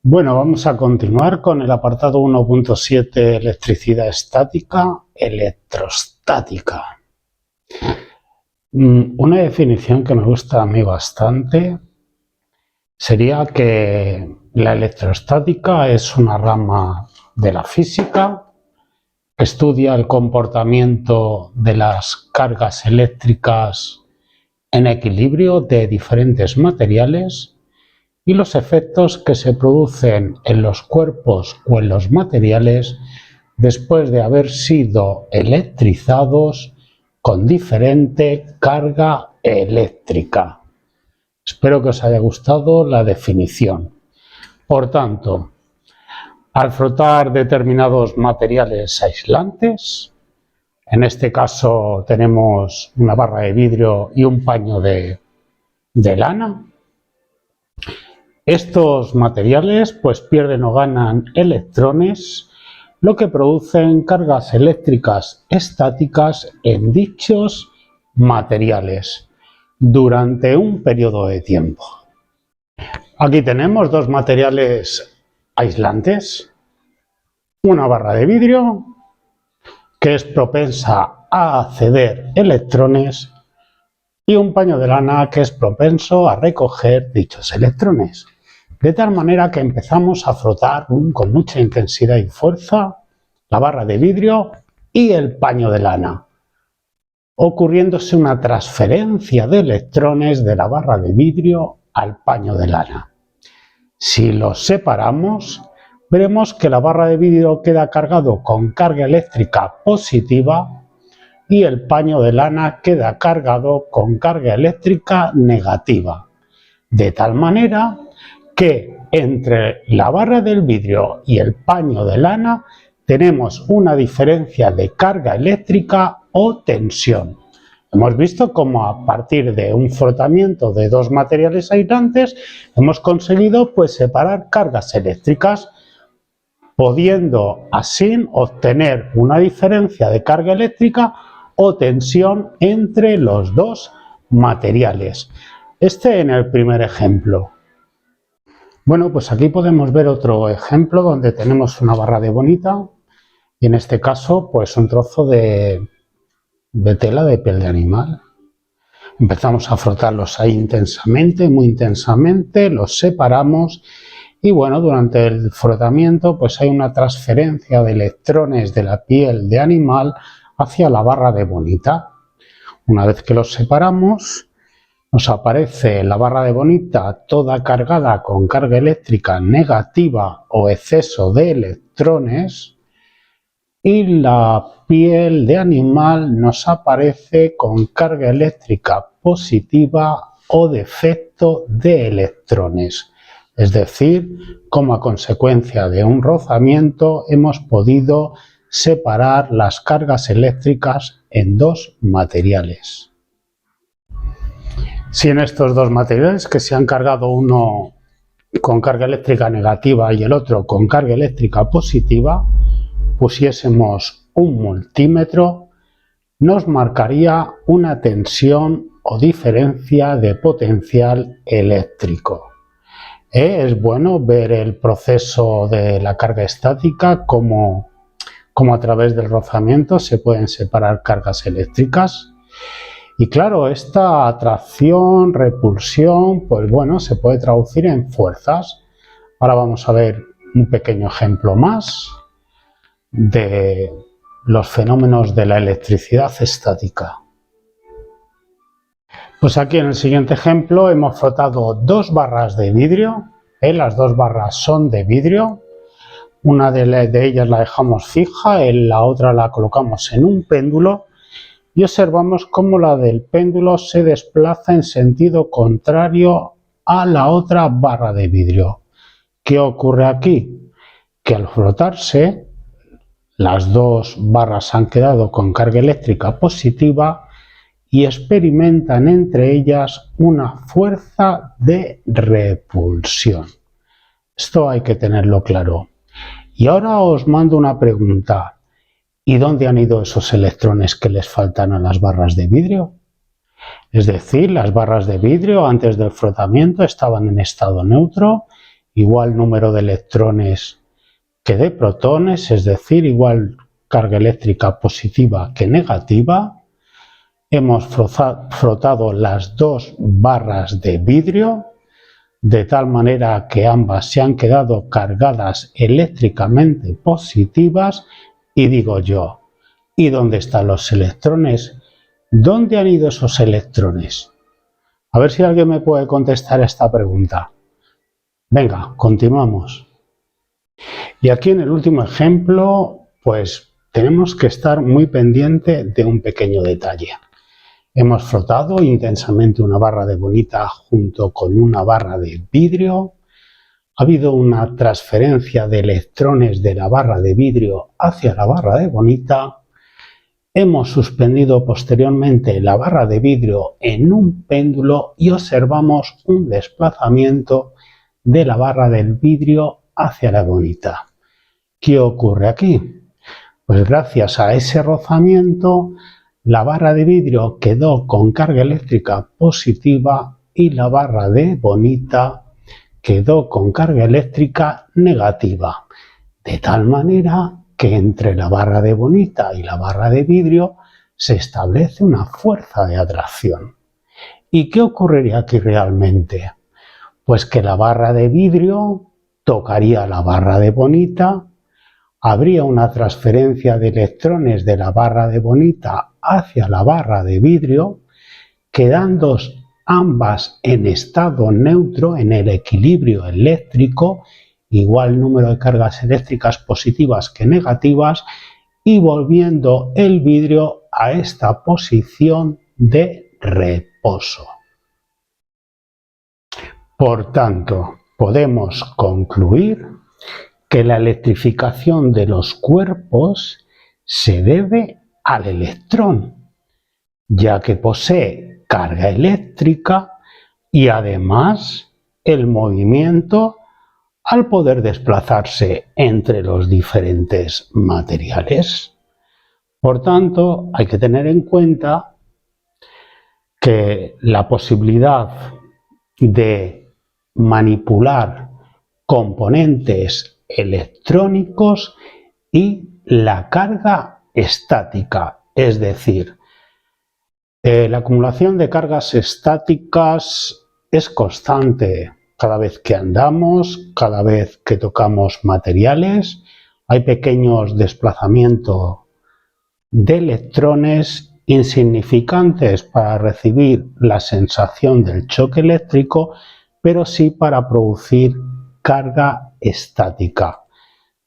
Bueno, vamos a continuar con el apartado 1.7, electricidad estática, electrostática. Una definición que me gusta a mí bastante sería que la electrostática es una rama de la física que estudia el comportamiento de las cargas eléctricas en equilibrio de diferentes materiales y los efectos que se producen en los cuerpos o en los materiales después de haber sido electrizados con diferente carga eléctrica. Espero que os haya gustado la definición. Por tanto, al frotar determinados materiales aislantes, en este caso tenemos una barra de vidrio y un paño de lana, estos materiales pues pierden o ganan electrones, lo que producen cargas eléctricas estáticas en dichos materiales durante un periodo de tiempo. Aquí tenemos dos materiales aislantes, una barra de vidrio que es propensa a ceder electrones y un paño de lana que es propenso a recoger dichos electrones. De tal manera que empezamos a frotar con mucha intensidad y fuerza la barra de vidrio y el paño de lana, ocurriéndose una transferencia de electrones de la barra de vidrio al paño de lana. Si los separamos, veremos que la barra de vidrio queda cargado con carga eléctrica positiva y el paño de lana queda cargado con carga eléctrica negativa, de tal manera que entre la barra del vidrio y el paño de lana tenemos una diferencia de carga eléctrica o tensión. Hemos visto cómo a partir de un frotamiento de dos materiales aislantes hemos conseguido separar cargas eléctricas, pudiendo así obtener una diferencia de carga eléctrica o tensión entre los dos materiales. Este en el primer ejemplo. Bueno, pues aquí podemos ver otro ejemplo donde tenemos una barra de bonita y en este caso pues un trozo de tela de piel de animal. Empezamos a frotarlos ahí intensamente, muy intensamente, los separamos y bueno, durante el frotamiento pues hay una transferencia de electrones de la piel de animal hacia la barra de bonita. Una vez que los separamos, nos aparece la barra de bonita toda cargada con carga eléctrica negativa o exceso de electrones y la piel de animal nos aparece con carga eléctrica positiva o defecto de electrones. Es decir, como a consecuencia de un rozamiento hemos podido separar las cargas eléctricas en dos materiales. Si en estos dos materiales que se han cargado uno con carga eléctrica negativa y el otro con carga eléctrica positiva, pusiésemos un multímetro, nos marcaría una tensión o diferencia de potencial eléctrico. Es bueno ver el proceso de la carga estática, como a través del rozamiento se pueden separar cargas eléctricas. Y claro, esta atracción, repulsión, pues bueno, se puede traducir en fuerzas. Ahora vamos a ver un pequeño ejemplo más de los fenómenos de la electricidad estática. Pues aquí en el siguiente ejemplo hemos frotado dos barras de vidrio, las dos barras son de vidrio, una de ellas la dejamos fija, la otra la colocamos en un péndulo y observamos cómo la del péndulo se desplaza en sentido contrario a la otra barra de vidrio. ¿Qué ocurre aquí? Que al frotarse, las dos barras han quedado con carga eléctrica positiva y experimentan entre ellas una fuerza de repulsión. Esto hay que tenerlo claro. Y ahora os mando una pregunta. ¿Y dónde han ido esos electrones que les faltan a las barras de vidrio? Es decir, las barras de vidrio antes del frotamiento estaban en estado neutro igual número de electrones que de protones, es decir, igual carga eléctrica positiva que negativa. Hemos frotado las dos barras de vidrio de tal manera que ambas se han quedado cargadas eléctricamente positivas y digo yo, ¿y dónde están los electrones? ¿Dónde han ido esos electrones? A ver si alguien me puede contestar a esta pregunta. Venga, continuamos. Y aquí en el último ejemplo, pues tenemos que estar muy pendiente de un pequeño detalle. Hemos frotado intensamente una barra de bonita junto con una barra de vidrio. Ha habido una transferencia de electrones de la barra de vidrio hacia la barra de bonita. Hemos suspendido posteriormente la barra de vidrio en un péndulo y observamos un desplazamiento de la barra del vidrio hacia la bonita. ¿Qué ocurre aquí? Pues gracias a ese rozamiento, la barra de vidrio quedó con carga eléctrica positiva y la barra de bonita quedó con carga eléctrica negativa, de tal manera que entre la barra de bonita y la barra de vidrio se establece una fuerza de atracción. ¿Y qué ocurriría aquí realmente? Pues que la barra de vidrio tocaría la barra de bonita, habría una transferencia de electrones de la barra de bonita hacia la barra de vidrio, quedando ambas en estado neutro, en el equilibrio eléctrico, igual número de cargas eléctricas positivas que negativas, y volviendo el vidrio a esta posición de reposo. Por tanto, podemos concluir que la electrificación de los cuerpos se debe al electrón, ya que posee carga eléctrica y además el movimiento al poder desplazarse entre los diferentes materiales. Por tanto, hay que tener en cuenta que la posibilidad de manipular componentes electrónicos y la carga estática, es decir, la acumulación de cargas estáticas es constante cada vez que andamos, cada vez que tocamos materiales, hay pequeños desplazamientos de electrones insignificantes para recibir la sensación del choque eléctrico, pero sí para producir carga estática.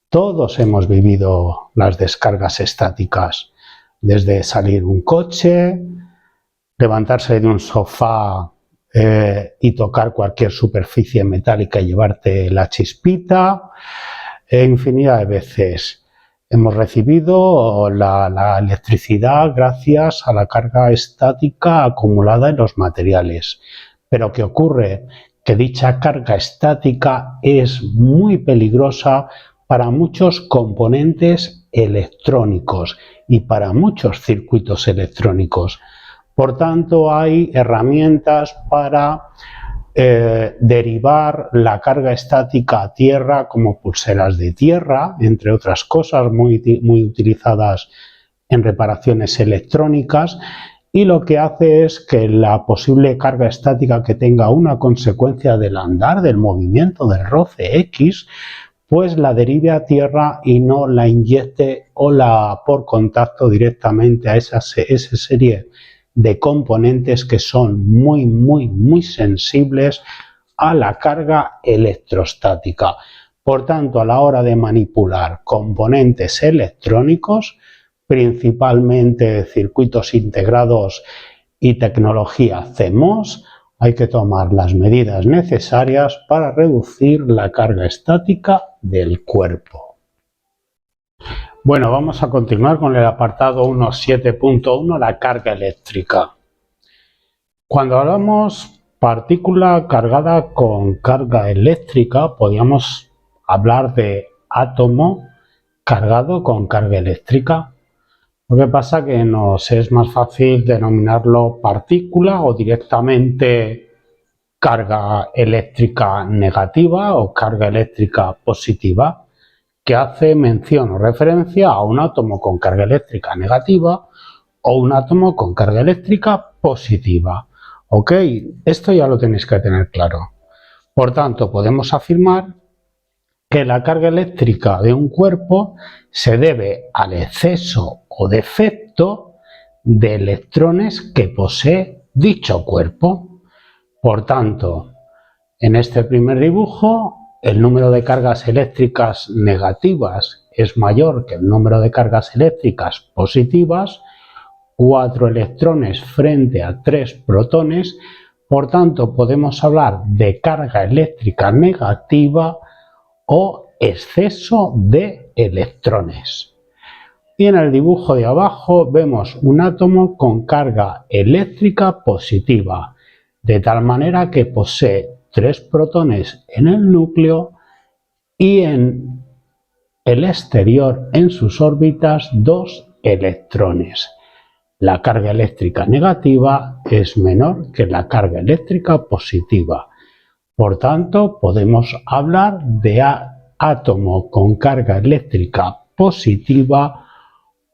Todos hemos vivido las descargas estáticas, desde salir un coche, levantarse de un sofá y tocar cualquier superficie metálica y llevarte la chispita, infinidad de veces. Hemos recibido la electricidad gracias a la carga estática acumulada en los materiales. Pero ¿qué ocurre? Que dicha carga estática es muy peligrosa para muchos componentes electrónicos y para muchos circuitos electrónicos. Por tanto, hay herramientas para derivar la carga estática a tierra, como pulseras de tierra, entre otras cosas muy utilizadas en reparaciones electrónicas, y lo que hace es que la posible carga estática que tenga una consecuencia del andar, del movimiento, del roce X, pues la derive a tierra y no la inyecte o la por contacto directamente a esa serie de componentes que son muy sensibles a la carga electrostática. Por tanto, a la hora de manipular componentes electrónicos, principalmente circuitos integrados y tecnología CMOS, hay que tomar las medidas necesarias para reducir la carga estática del cuerpo. Bueno, vamos a continuar con el apartado 1.7.1, la carga eléctrica. Cuando hablamos partícula cargada con carga eléctrica, podríamos hablar de átomo cargado con carga eléctrica. Lo que pasa es que nos es más fácil denominarlo partícula o directamente carga eléctrica negativa o carga eléctrica positiva, que hace mención o referencia a un átomo con carga eléctrica negativa o un átomo con carga eléctrica positiva. ¿Ok? Esto ya lo tenéis que tener claro. Por tanto, podemos afirmar que la carga eléctrica de un cuerpo se debe al exceso o defecto de electrones que posee dicho cuerpo. Por tanto, en este primer dibujo, el número de cargas eléctricas negativas es mayor que el número de cargas eléctricas positivas, 4 electrones frente a 3 protones. Por tanto, podemos hablar de carga eléctrica negativa o exceso de electrones. Y en el dibujo de abajo vemos un átomo con carga eléctrica positiva, de tal manera que posee 3 protones en el núcleo y en el exterior, en sus órbitas, 2 electrones. La carga eléctrica negativa es menor que la carga eléctrica positiva. Por tanto, podemos hablar de átomo con carga eléctrica positiva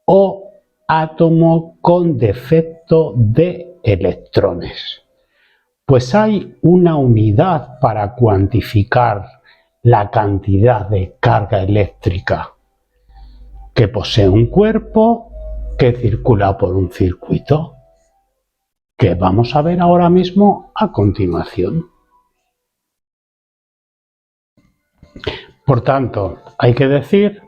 o átomo con defecto de electrones. Pues hay una unidad para cuantificar la cantidad de carga eléctrica que posee un cuerpo que circula por un circuito, que vamos a ver ahora mismo a continuación. Por tanto, hay que decir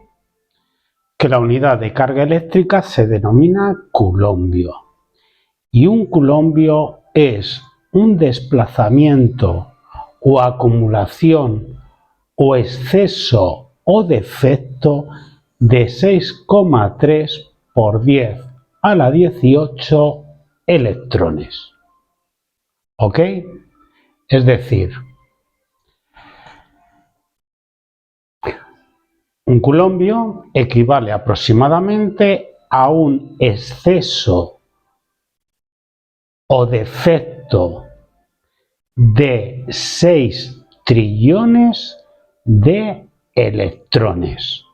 que la unidad de carga eléctrica se denomina coulombio. Y un coulombio es un desplazamiento o acumulación o exceso o defecto de 6,3 por 10 a la 18 electrones. ¿Ok? Es decir, un coulombio equivale aproximadamente a un exceso o defecto de 6 trillones de electrones.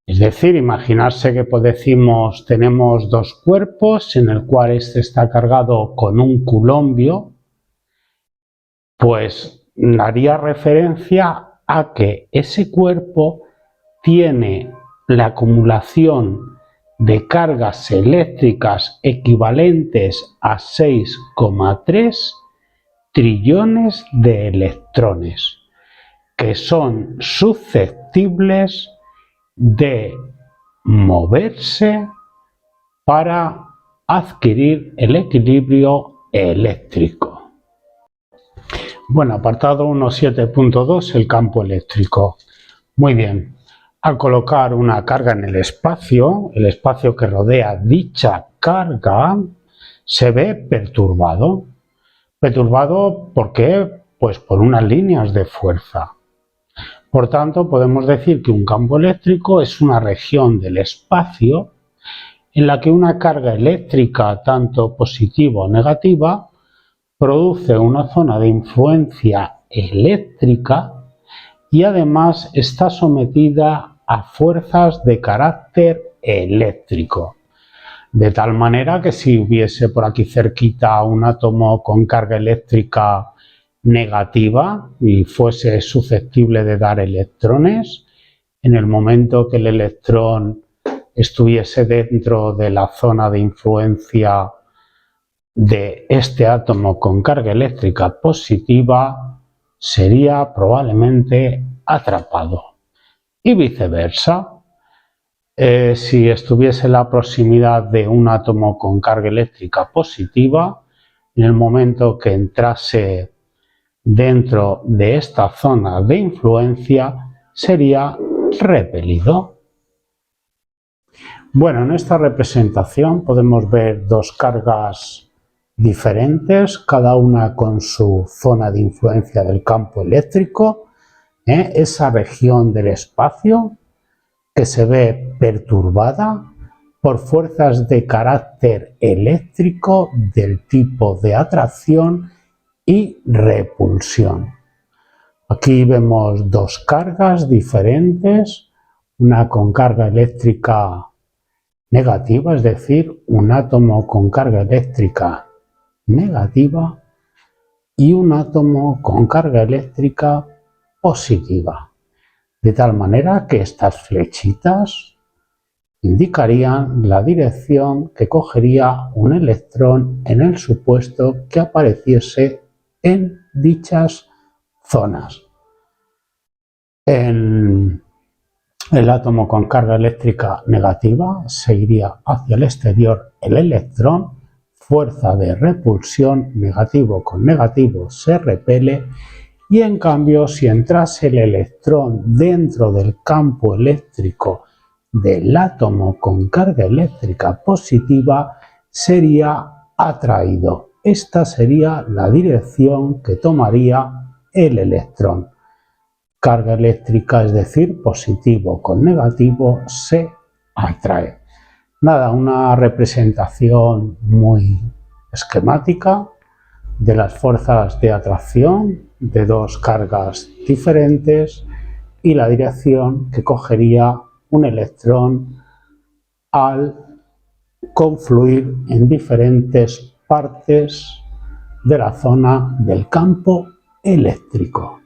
Es decir, imaginarse que decimos tenemos 2 cuerpos en el cual este está cargado con un coulombio, pues haría referencia a que ese cuerpo tiene la acumulación de cargas eléctricas equivalentes a 6,3 trillones de electrones, que son susceptibles de moverse para adquirir el equilibrio eléctrico. Bueno, apartado 1.7.2, el campo eléctrico. Muy bien, al colocar una carga en el espacio que rodea dicha carga se ve perturbado. ¿Perturbado por qué? Pues por unas líneas de fuerza. Por tanto, podemos decir que un campo eléctrico es una región del espacio en la que una carga eléctrica, tanto positiva o negativa, produce una zona de influencia eléctrica y además está sometida a fuerzas de carácter eléctrico. De tal manera que si hubiese por aquí cerquita un átomo con carga eléctrica negativa y fuese susceptible de dar electrones, en el momento que el electrón estuviese dentro de la zona de influencia de este átomo con carga eléctrica positiva, sería probablemente atrapado. Y viceversa. Si estuviese en la proximidad de un átomo con carga eléctrica positiva, en el momento que entrase dentro de esta zona de influencia, sería repelido. Bueno, en esta representación podemos ver 2 cargas diferentes, cada una con su zona de influencia del campo eléctrico, esa región del espacio que se ve perturbada por fuerzas de carácter eléctrico del tipo de atracción y repulsión. Aquí vemos dos cargas diferentes, una con carga eléctrica negativa, es decir, un átomo con carga eléctrica negativa y un átomo con carga eléctrica positiva. De tal manera que estas flechitas indicarían la dirección que cogería un electrón en el supuesto que apareciese en dichas zonas. En el átomo con carga eléctrica negativa se iría hacia el exterior el electrón, fuerza de repulsión, negativo con negativo se repele, y en cambio si entrase el electrón dentro del campo eléctrico del átomo con carga eléctrica positiva sería atraído. Esta sería la dirección que tomaría el electrón. Carga eléctrica, es decir, positivo con negativo, se atrae. Nada, una representación muy esquemática de las fuerzas de atracción de dos cargas diferentes y la dirección que cogería un electrón al confluir en diferentes partes de la zona del campo eléctrico.